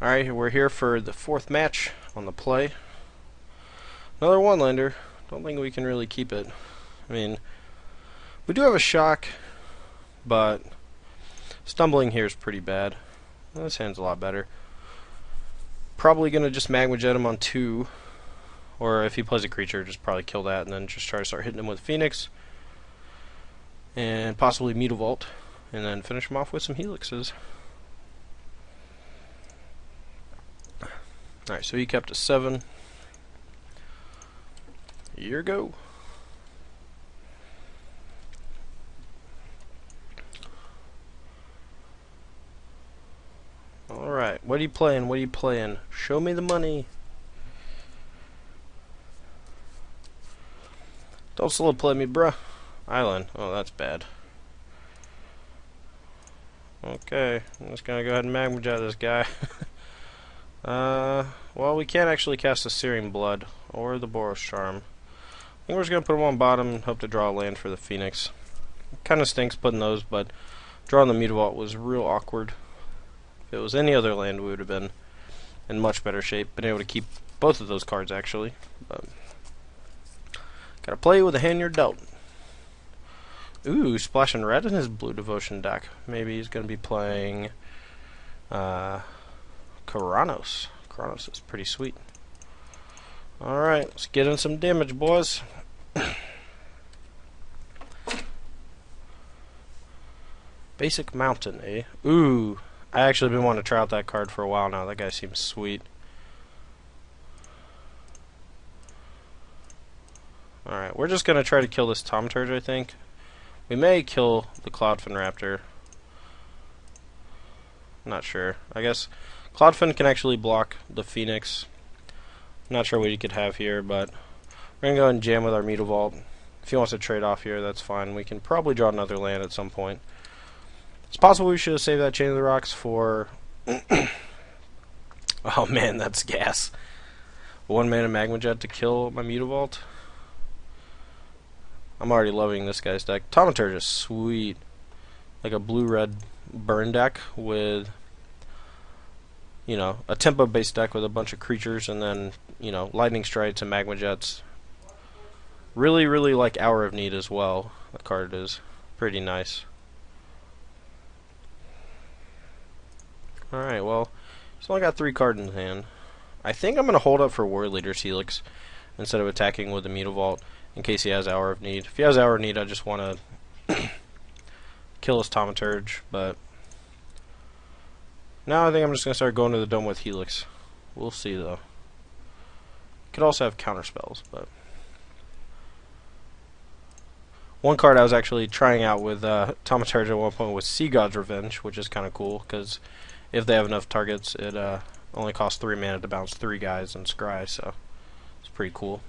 Alright, we're here for the fourth match on the play. Another one-lander. Don't think we can really keep it. I mean, we do have a shock, but stumbling here is pretty bad. This hand's a lot better. Probably going to just Magma Jet him on 2. Or if he plays a creature, just probably kill that and then just try to start hitting him with Phoenix. And possibly Mutavault. And then finish him off with some Helixes. Alright, so he kept a 7. Here go. Alright, what are you playing? What are you playing? Show me the money. Don't slow play me, bruh. Island. Oh, that's bad. Okay, I'm just gonna go ahead and Magma Jet this guy. Well, we can't actually cast the Searing Blood or the Boros Charm. I think we're just gonna put him on bottom and hope to draw a land for the Phoenix. Kind of stinks putting those, but drawing the Mutavault was real awkward. If it was any other land, we would have been in much better shape. Been able to keep both of those cards, actually. But gotta play with the hand you're dealt. Ooh, splashing red in his Blue Devotion deck. Maybe he's gonna be playing Karanos. Karanos is pretty sweet. Alright, let's get in some damage, boys. Basic Mountain, eh? Ooh, I actually been wanting to try out that card for a while now. That guy seems sweet. Alright, we're just gonna try to kill this Thaumaturge, I think. We may kill the Cloudfin Raptor. Not sure. I guess Cloudfin can actually block the Phoenix. Not sure what he could have here, but we're going to go and jam with our Mutavault. If he wants to trade off here, that's fine. We can probably draw another land at some point. It's possible we should have saved that Chain of the Rocks for... Oh man, that's gas. 1 mana Magma Jet to kill my Mutavault. I'm already loving this guy's deck. Thaumaturge is sweet. Like a blue-red burn deck with, you know, a tempo-based deck with a bunch of creatures and then, you know, Lightning Strikes and Magma Jets. Really, really like Hour of Need as well. That card is pretty nice. Alright, well, he's only got 3 cards in his hand. I think I'm going to hold up for War Leader's Helix instead of attacking with the Mutavault in case he has Hour of Need. If he has Hour of Need, I just want to kill his Thaumaturge, but now I think I'm just going to start going to the Dome with Helix. We'll see, though. Could also have counterspells, but one card I was actually trying out with Thaumaturge at one point was Sea God's Revenge, which is kind of cool, because if they have enough targets, it only costs 3 mana to bounce 3 guys and scry, so it's pretty cool.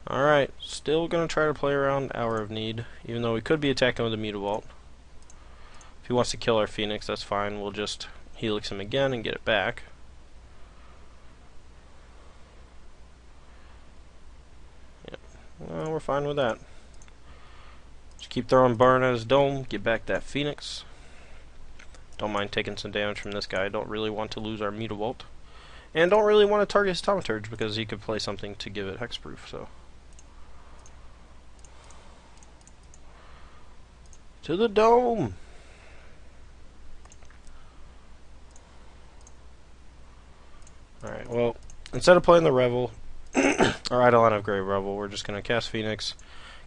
Alright, still going to try to play around Hour of Need, even though we could be attacking with a Mutavault. If he wants to kill our Phoenix, that's fine. We'll just Helix him again and get it back. Yeah, well, we're fine with that. Just keep throwing Burn at his Dome, get back that Phoenix. Don't mind taking some damage from this guy. Don't really want to lose our Mutavault. And don't really want to target his Thaumaturge because he could play something to give it hexproof, so. To the Dome! Alright, well, instead of playing the Revel, or Eidolon of Grey Revel, we're just going to cast Phoenix,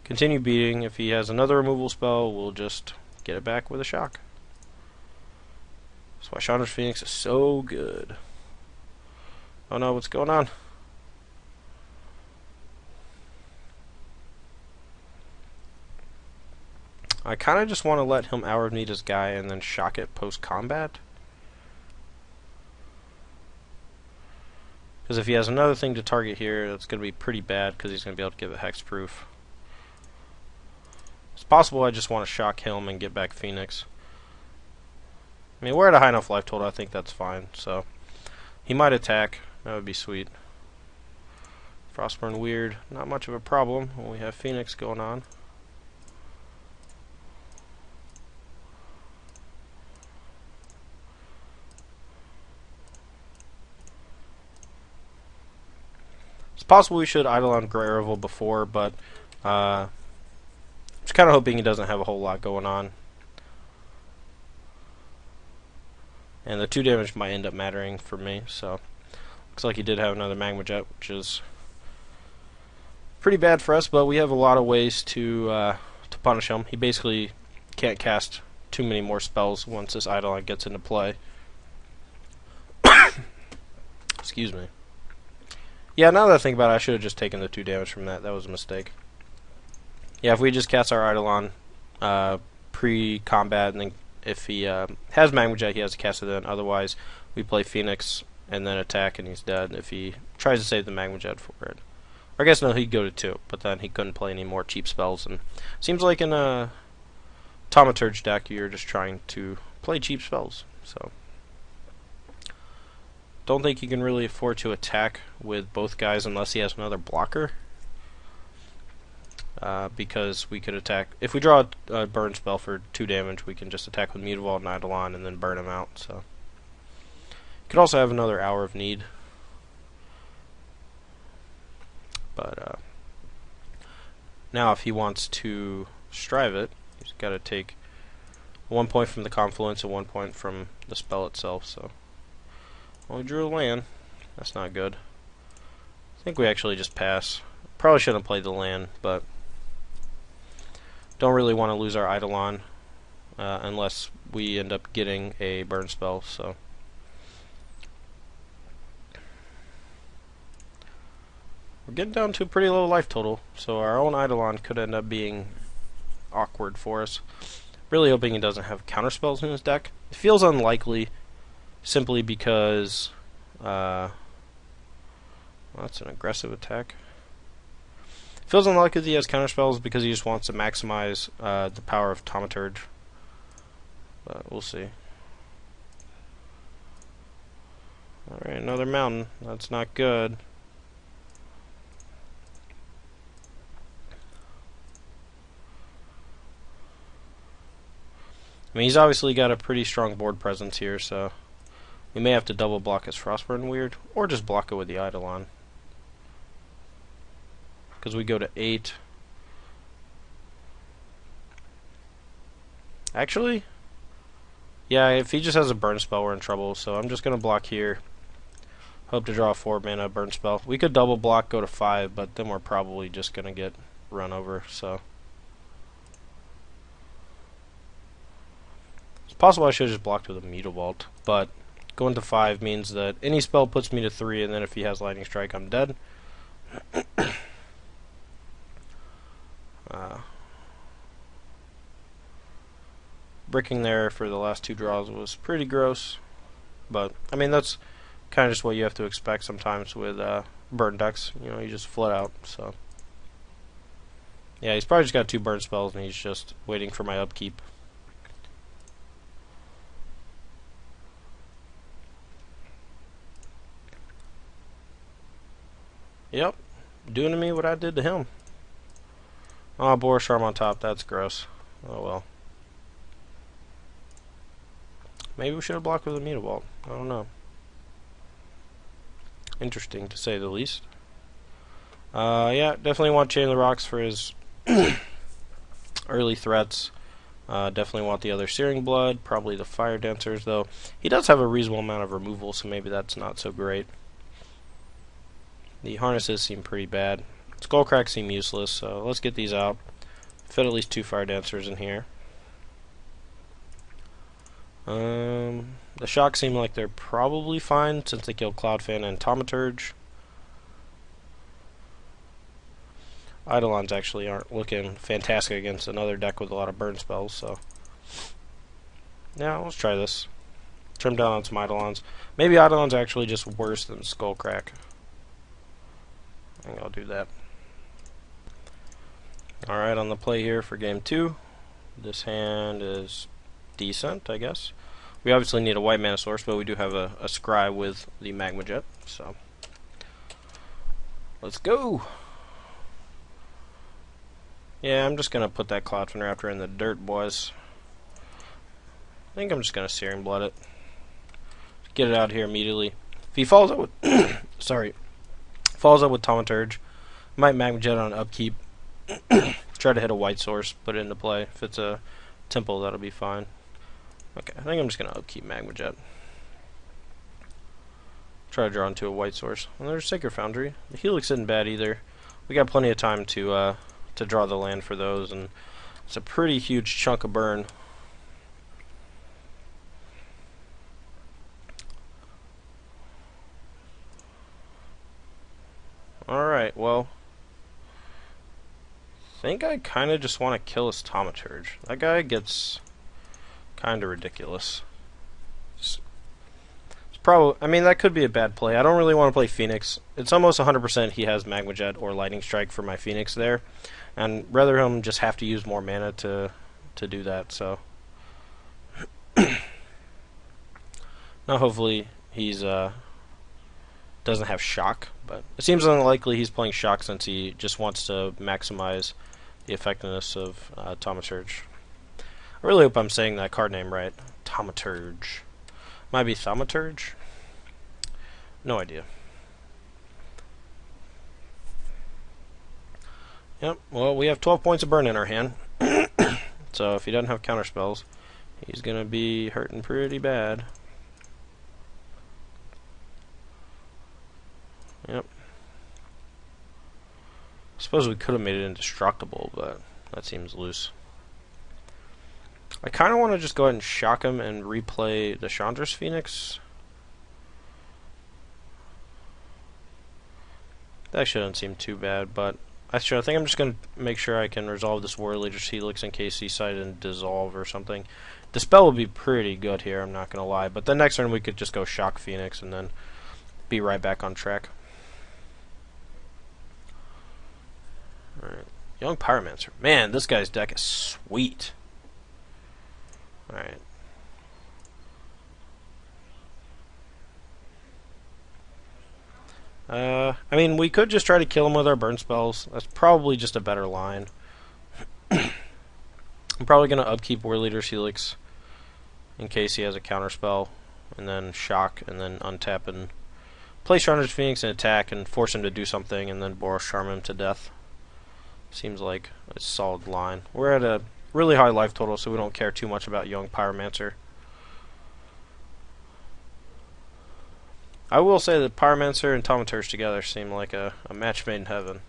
continue beating. If he has another removal spell, we'll just get it back with a shock. That's why Chandra's Phoenix is so good. Oh no, what's going on? I kind of just want to let him Hour of Need his guy and then shock it post-combat. Because if he has another thing to target here, that's going to be pretty bad because he's going to be able to give it hexproof. It's possible I just want to shock him and get back Phoenix. I mean, we're at a high enough life total, I think that's fine. So he might attack. That would be sweet. Frostburn Weird, not much of a problem when we have Phoenix going on. possible we should Eidolon Grey before, but just kind of hoping he doesn't have a whole lot going on. And the 2 damage might end up mattering for me, so looks like he did have another Magma Jet, which is pretty bad for us, but we have a lot of ways to punish him. He basically can't cast too many more spells once this Eidolon gets into play. Excuse me. Yeah, now that I think about it, I should have just taken the 2 damage from that. That was a mistake. Yeah, if we just cast our Eidolon pre-combat, and then if he has Magma Jet, he has to cast it then. Otherwise, we play Phoenix and then attack, and he's dead if he tries to save the Magma Jet for it. Or I guess no, he'd go to 2, but then he couldn't play any more cheap spells. And seems like in a Thaumaturge deck, you're just trying to play cheap spells. So don't think you can really afford to attack with both guys unless he has another blocker. Because we could attack, if we draw a burn spell for 2 damage, we can just attack with Mutavault and Eidolon and then burn him out. So could also have another Hour of Need, but now if he wants to strive it, he's got to take 1 point from the confluence and 1 point from the spell itself. So we drew a land. That's not good. I think we actually just pass. Probably shouldn't have played the land, but don't really want to lose our Eidolon unless we end up getting a burn spell. So we're getting down to a pretty low life total, so our own Eidolon could end up being awkward for us. Really hoping he doesn't have counter spells in his deck. It feels unlikely simply because well, that's an aggressive attack. Feels unlikely that he has counterspells because he just wants to maximize the power of Thaumaturge. But we'll see. Alright, another mountain. That's not good. I mean, he's obviously got a pretty strong board presence here, so we may have to double block his Frostburn Weird, or just block it with the Eidolon. Because we go to 8. Actually, yeah, if he just has a burn spell, we're in trouble. So I'm just going to block here. Hope to draw a 4 mana burn spell. We could double block, go to 5, but then we're probably just going to get run over. So it's possible I should have just blocked with a Mutavault, but going to 5 means that any spell puts me to 3, and then if he has Lightning Strike, I'm dead. Bricking there for the last 2 draws was pretty gross, but I mean that's kind of just what you have to expect sometimes with burn decks. You know, you just flood out. So yeah, he's probably just got 2 burn spells and he's just waiting for my upkeep. Yep, doing to me what I did to him. Oh, Boros Charm on top. That's gross. Oh well. Maybe we should have blocked with a Mutavault. I don't know. Interesting, to say the least. Yeah, definitely want Chain of the Rocks for his early threats. Definitely want the other Searing Blood. Probably the Fire Dancers, though. He does have a reasonable amount of removal, so maybe that's not so great. The Harnesses seem pretty bad. Skullcracks seem useless, so let's get these out. Fit at least 2 Fire Dancers in here. The Shocks seem like they're probably fine since they killed Cloudfin and Thaumaturge. Eidolons actually aren't looking fantastic against another deck with a lot of burn spells, so yeah, let's try this. Trim down on some Eidolons. Maybe Eidolons are actually just worse than Skullcrack. I think I'll do that. Alright, on the play here for game 2. This hand is decent, I guess. We obviously need a white mana source, but we do have a scry with the Magma Jet, so let's go! Yeah, I'm just gonna put that Cloudfin Raptor in the dirt, boys. I think I'm just gonna Searing Blood it. Get it out here immediately. If he follows up with sorry. If Follows up with Thaumaturge. Might Magma Jet on upkeep. Try to hit a white source, put it into play. If it's a temple, that'll be fine. Okay, I think I'm just going to upkeep Magma Jet. Try to draw into a white source. And there's Sacred Foundry. The Helix isn't bad either. We got plenty of time to draw the land for those, and it's a pretty huge chunk of burn. Alright, well, I think I kind of just want to kill his Thaumaturge. That guy gets kind of ridiculous. It's probably, I mean, that could be a bad play. I don't really want to play Phoenix. It's almost 100% he has Magma Jet or Lightning Strike for my Phoenix there, and rather him just have to use more mana to do that. So now hopefully he's doesn't have Shock, but it seems unlikely he's playing Shock since he just wants to maximize the effectiveness of Thaumaturge. I really hope I'm saying that card name right. Thaumaturge. Might be Thaumaturge? No idea. Yep, well, we have 12 points of burn in our hand. So if he doesn't have counter spells, he's going to be hurting pretty bad. Yep. I suppose we could have made it indestructible, but that seems loose. I kind of want to just go ahead and shock him and replay the Chandra's Phoenix. That shouldn't seem too bad, but I think I'm just going to make sure I can resolve this Warrior Leader's Helix in case he decided to dissolve or something. The spell would be pretty good here, I'm not going to lie, but the next turn we could just go shock Phoenix and then be right back on track. Alright, Young Pyromancer. Man, this guy's deck is sweet. Alright. I mean, we could just try to kill him with our burn spells. That's probably just a better line. I'm probably going to upkeep War Leader's Helix in case he has a counter spell, and then shock, and then untap and play Chandra's Phoenix and attack and force him to do something, and then Boros Charm him to death. Seems like a solid line. We're at a really high life total, so we don't care too much about Young Pyromancer. I will say that Pyromancer and Thaumaturge together seem like a match made in heaven.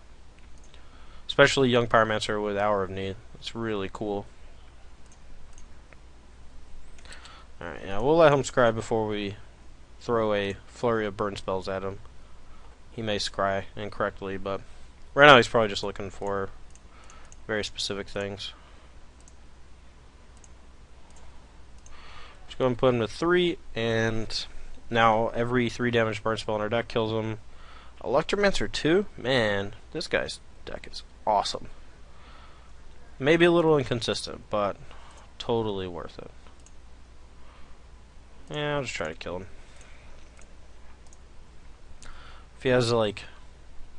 Especially Young Pyromancer with Hour of Need. It's really cool. Alright, yeah, we'll let him scry before we throw a flurry of burn spells at him. He may scry incorrectly, but right now he's probably just looking for very specific things. Just go ahead and put him to 3, and now every 3 damage burn spell in our deck kills him. Electromancer 2? Man, this guy's deck is awesome. Maybe a little inconsistent, but totally worth it. Yeah, I'll just try to kill him. If he has like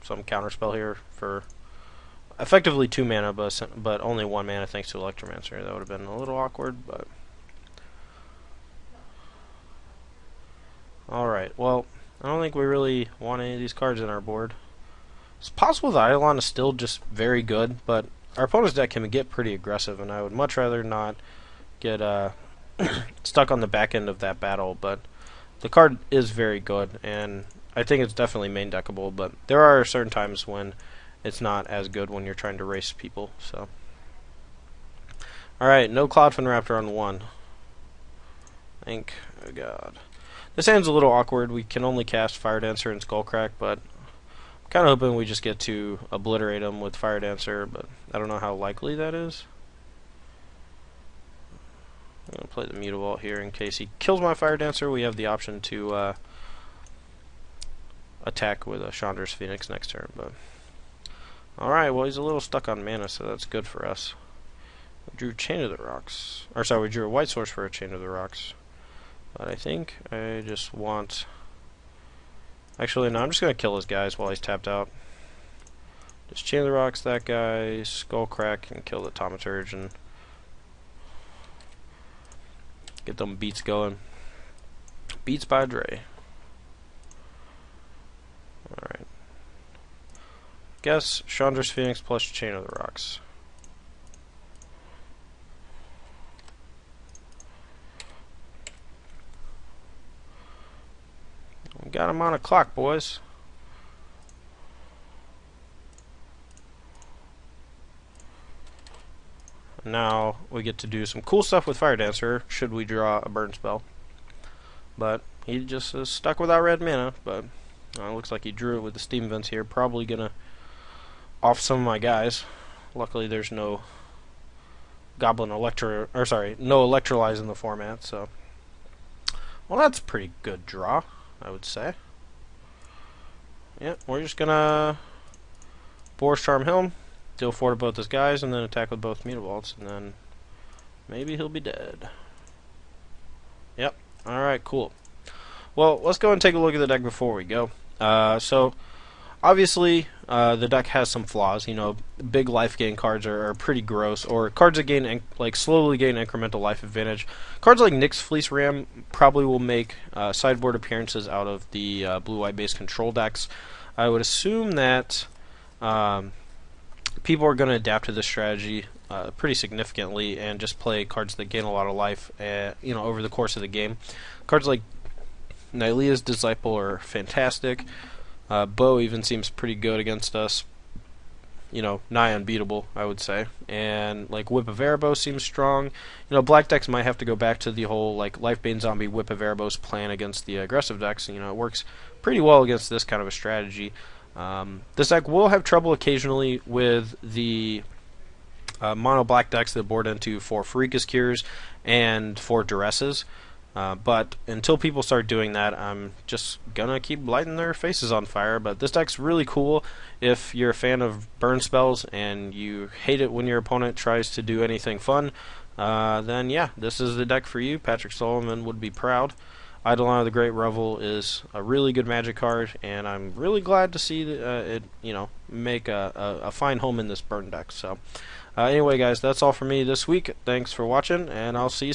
some counterspell here for effectively 2 mana, but only 1 mana thanks to Electromancer, that would have been a little awkward, but alright, well, I don't think we really want any of these cards in our board. It's possible that Eidolon is still just very good, but our opponent's deck can get pretty aggressive, and I would much rather not get stuck on the back end of that battle, but the card is very good, and I think it's definitely main deckable, but there are certain times when it's not as good when you're trying to race people, so. Alright, no Cloudfin Raptor on 1. Thank God. This hand's a little awkward. We can only cast Fire Dancer and Skullcrack, but I'm kind of hoping we just get to obliterate him with Fire Dancer, but I don't know how likely that is. I'm going to play the Mutavault here in case he kills my Fire Dancer. We have the option to attack with a Chandra's Phoenix next turn, but alright, well, he's a little stuck on mana, so that's good for us. We drew Chain of the Rocks. Or sorry, we drew a white source for a Chain of the Rocks. But I think I just want... Actually, no, I'm just going to kill his guys while he's tapped out. Just Chain of the Rocks, that guy, Skullcrack, and kill the Thaumaturge, and get them beats going. Beats by Dre. Alright. Guess Chandra's Phoenix plus Chain of the Rocks. We got him on a clock, boys. Now we get to do some cool stuff with Fire Dancer should we draw a burn spell. But he just is stuck without red mana, but looks like he drew it with the Steam Vents here. Probably gonna off some of my guys. Luckily there's no Goblin no Electrolyze in the format, so well, that's a pretty good draw, I would say. Yeah, we're just gonna Boros Charm Helm, deal 4 to both his guys, and then attack with both Mutavaults, and then maybe he'll be dead. Yep. Alright, cool. Well, let's go and take a look at the deck before we go. So, obviously, the deck has some flaws. You know, big life gain cards are pretty gross, or cards that gain slowly gain incremental life advantage. Cards like Nyx Fleece Ram probably will make sideboard appearances out of the blue-white based control decks. I would assume that people are going to adapt to this strategy pretty significantly and just play cards that gain a lot of life, over the course of the game. Cards like Nylea's Disciple are fantastic. Bo even seems pretty good against us. Nigh unbeatable, I would say. And like Whip of Erebos seems strong. Black decks might have to go back to the whole Lifebane Zombie Whip of Erebos plan against the aggressive decks. It works pretty well against this kind of a strategy. This deck will have trouble occasionally with the mono black decks that board into 4 Pharika's Cures and 4 Duresses. But until people start doing that, I'm just gonna keep lighting their faces on fire. But this deck's really cool if you're a fan of burn spells and you hate it when your opponent tries to do anything fun. Then yeah, this is the deck for you. Patrick Sullivan would be proud. Eidolon of the Great Revel is a really good Magic card, and I'm really glad to see it, make a fine home in this burn deck. So, anyway, guys, that's all for me this week. Thanks for watching, and I'll see you